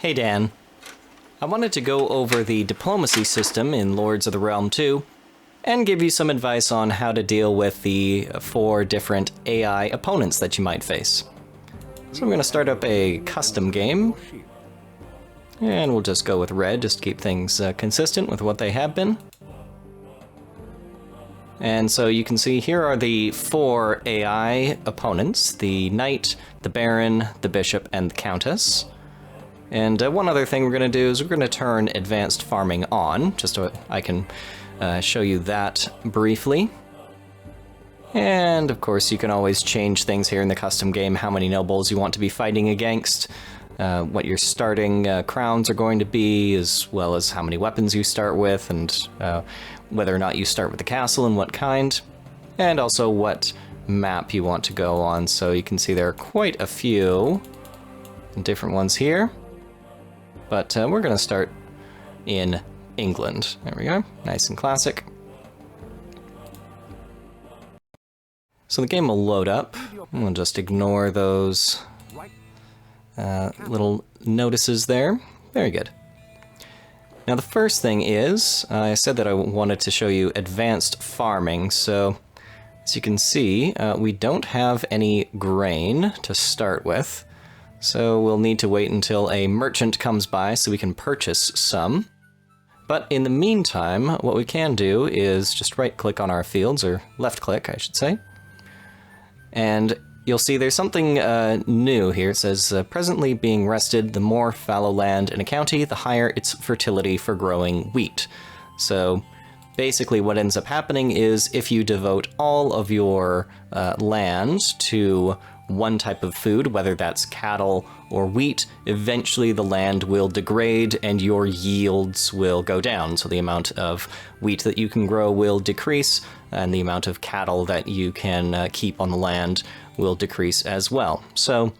Hey Dan. I wanted to go over the diplomacy system in Lords of the Realm 2 and give you some advice on how to deal with the 4 different AI opponents that you might face. So we're going to start up a custom game, and we'll just go with red, just to keep things consistent with what they have been. And so you can see here are the 4 AI opponents: the Knight, the Baron, the Bishop, and the Countess. And one other thing we're going to do is we're going to turn advanced farming on, just so I can show you that briefly. And of course you can always change things here in the custom game, how many nobles you want to be fighting against, what your starting crowns are going to be, as well as how many weapons you start with, and whether or not you start with the castle and what kind, and also what map you want to go on. So you can see there are quite a few different ones here. But we're going to start in England. There we go. Nice and classic. So the game will load up. We'll just ignore those little notices there. Very good. Now the first thing is, I said that I wanted to show you advanced farming. So as you can see, we don't have any grain to start with. So we'll need to wait until a merchant comes by so we can purchase some. But in the meantime, what we can do is just right-click on our fields, or left-click, I should say. And you'll see there's something new here. It says, presently being rested, the more fallow land in a county, the higher its fertility for growing wheat. So basically what ends up happening is if you devote all of your land to one type of food, whether that's cattle or wheat, eventually the land will degrade and your yields will go down. So the amount of wheat that you can grow will decrease, and the amount of cattle that you can keep on the land will decrease as well. So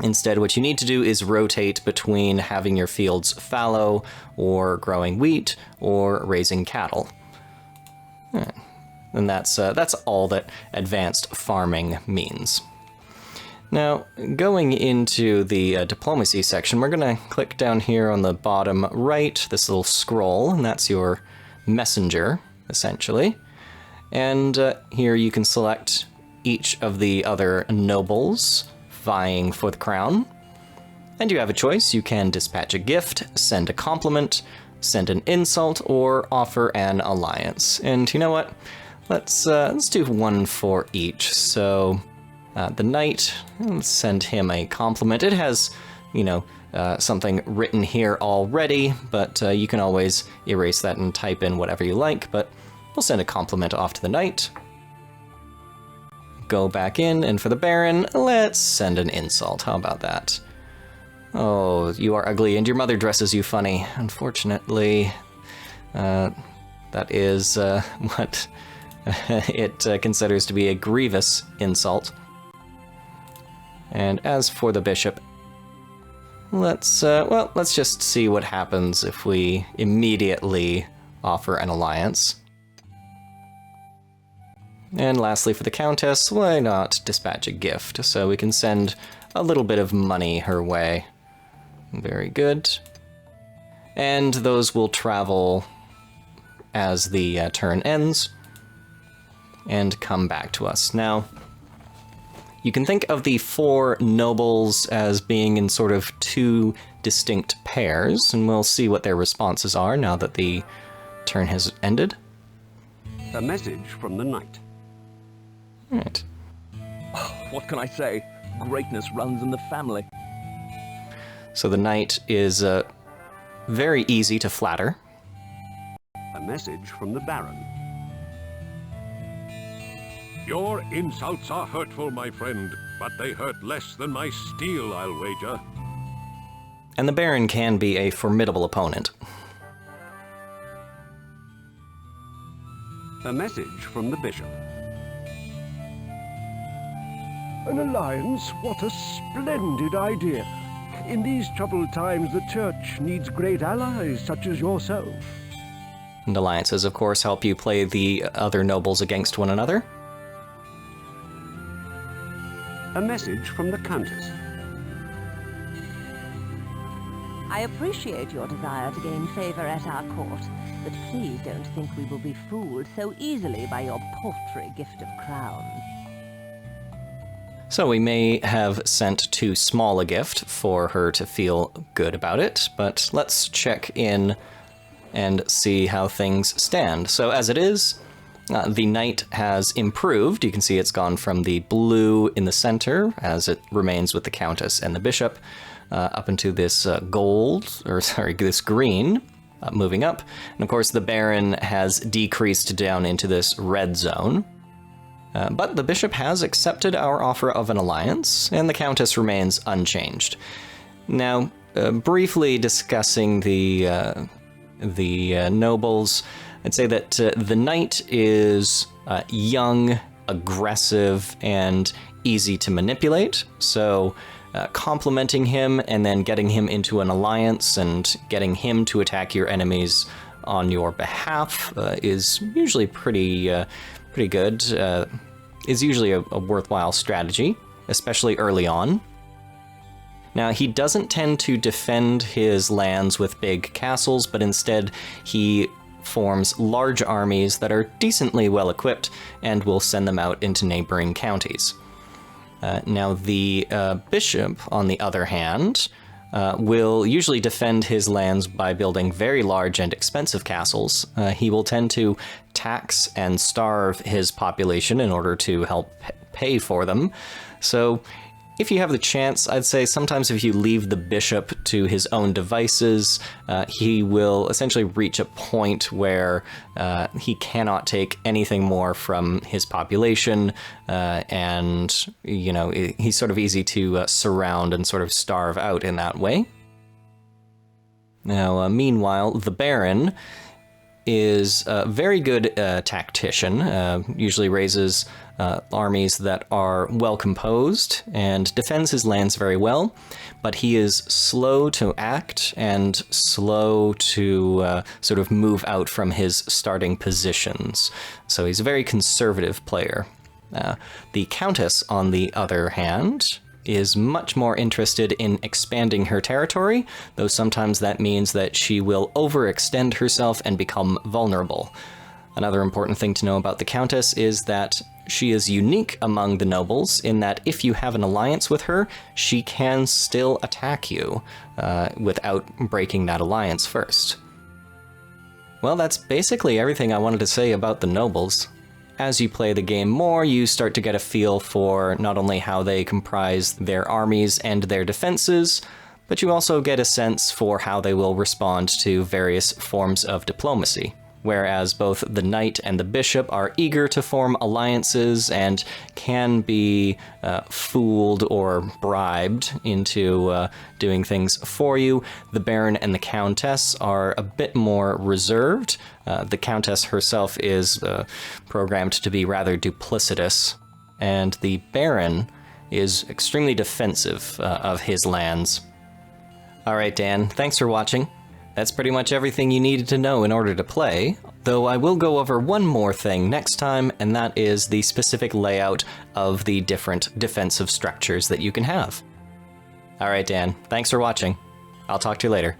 instead, what you need to do is rotate between having your fields fallow, or growing wheat, or raising cattle. And that's all that advanced farming means. Now, going into the diplomacy section, we're going to click down here on the bottom right, this little scroll, and that's your messenger, essentially. And here you can select each of the other nobles vying for the crown. And you have a choice. You can dispatch a gift, send a compliment, send an insult, or offer an alliance. And you know what? Let's do one for each. So the Knight, let's send him a compliment. It has, you know, something written here already, but you can always erase that and type in whatever you like, but we'll send a compliment off to the Knight. Go back in, and for the Baron, let's send an insult. How about that? Oh, you are ugly, and your mother dresses you funny. Unfortunately, that is what it considers to be a grievous insult. And as for the Bishop, let's just see what happens if we immediately offer an alliance. And lastly, for the Countess, why not dispatch a gift? So we can send a little bit of money her way. Very good. And those will travel as the turn ends and come back to us. Now, you can think of the 4 nobles as being in sort of 2 distinct pairs, and we'll see what their responses are now that the turn has ended. A message from the Knight. Right. What can I say? Greatness runs in the family. So the Knight is very easy to flatter. A message from the Baron. Your insults are hurtful, my friend, but they hurt less than my steel, I'll wager. And the Baron can be a formidable opponent. A message from the Bishop. An alliance? What a splendid idea. In these troubled times, the Church needs great allies such as yourself. And alliances, of course, help you play the other nobles against one another. A message from the Countess. I appreciate your desire to gain favor at our court, but please don't think we will be fooled so easily by your paltry gift of crowns. So we may have sent too small a gift for her to feel good about it, but let's check in and see how things stand. So as it is, the knight has improved. You can see it's gone from the blue in the center, as it remains with the countess and the bishop, up into this this green, moving up. And of course the baron has decreased down into this red zone. But the bishop has accepted our offer of an alliance, and the countess remains unchanged. Now, briefly discussing the nobles, I'd say that the knight is young, aggressive, and easy to manipulate. So complementing him and then getting him into an alliance and getting him to attack your enemies on your behalf is usually pretty good. Is usually a worthwhile strategy, especially early on. Now, he doesn't tend to defend his lands with big castles, but instead he forms large armies that are decently well equipped and will send them out into neighboring counties. Now, the bishop, on the other hand, will usually defend his lands by building very large and expensive castles. He will tend to tax and starve his population in order to help pay for them. So if you have the chance, I'd say sometimes if you leave the bishop to his own devices, he will essentially reach a point where he cannot take anything more from his population, and, you know, he's sort of easy to surround and sort of starve out in that way. Now, meanwhile, the baron is a very good tactician, usually raises armies that are well composed and defends his lands very well, but he is slow to act and slow to sort of move out from his starting positions. So he's a very conservative player. The countess, on the other hand, is much more interested in expanding her territory, though sometimes that means that she will overextend herself and become vulnerable. Another important thing to know about the countess is that she is unique among the nobles in that if you have an alliance with her, she can still attack you without breaking that alliance first. Well, that's basically everything I wanted to say about the nobles. As you play the game more, you start to get a feel for not only how they comprise their armies and their defenses, but you also get a sense for how they will respond to various forms of diplomacy. Whereas both the knight and the bishop are eager to form alliances and can be fooled or bribed into doing things for you, the baron and the countess are a bit more reserved. The countess herself is programmed to be rather duplicitous, and the baron is extremely defensive of his lands. All right, Dan, thanks for watching. That's pretty much everything you needed to know in order to play, though I will go over one more thing next time, and that is the specific layout of the different defensive structures that you can have. Alright, Dan, thanks for watching. I'll talk to you later.